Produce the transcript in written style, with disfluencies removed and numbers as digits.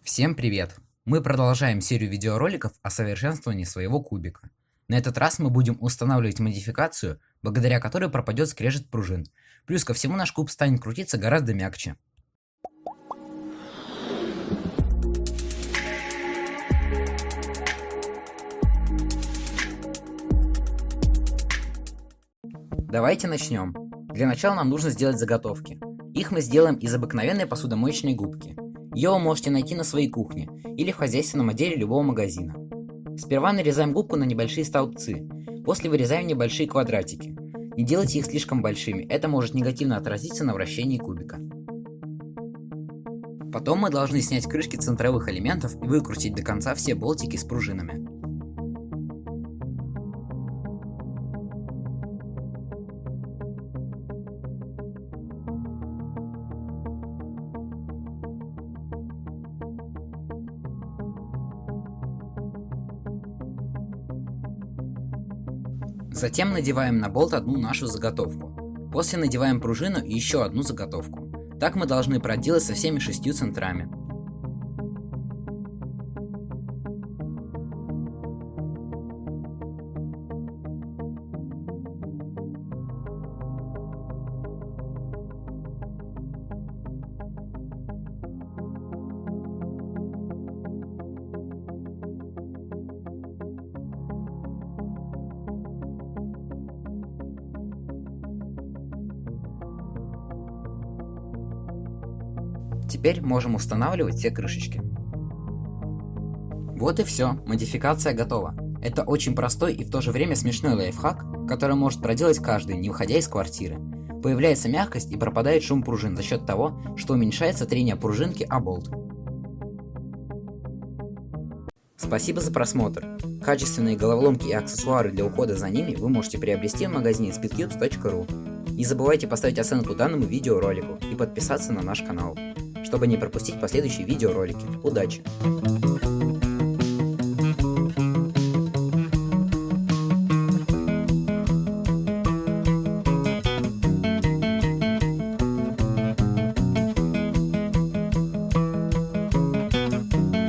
Всем привет! Мы продолжаем серию видеороликов о совершенствовании своего кубика. На этот раз мы будем устанавливать модификацию, благодаря которой пропадет скрежет пружин. Плюс ко всему наш куб станет крутиться гораздо мягче. Давайте начнем. Для начала нам нужно сделать заготовки. Их мы сделаем из обыкновенной посудомоечной губки. Ее вы можете найти на своей кухне или в хозяйственном отделе любого магазина. Сперва нарезаем губку на небольшие столбцы, после вырезаем небольшие квадратики. Не делайте их слишком большими, это может негативно отразиться на вращении кубика. Потом мы должны снять крышки центровых элементов и выкрутить до конца все болтики с пружинами. Затем надеваем на болт одну нашу заготовку. После надеваем пружину и еще одну заготовку. Так мы должны проделать со всеми 6 центрами. Теперь можем устанавливать все крышечки. Вот и все, модификация готова. Это очень простой и в то же время смешной лайфхак, который может проделать каждый, не выходя из квартиры. Появляется мягкость и пропадает шум пружин за счет того, что уменьшается трение пружинки о болт. Спасибо за просмотр. Качественные головоломки и аксессуары для ухода за ними вы можете приобрести в магазине speedcubes.ru. Не забывайте поставить оценку данному видеоролику и подписаться на наш канал, чтобы не пропустить последующие видеоролики. Удачи!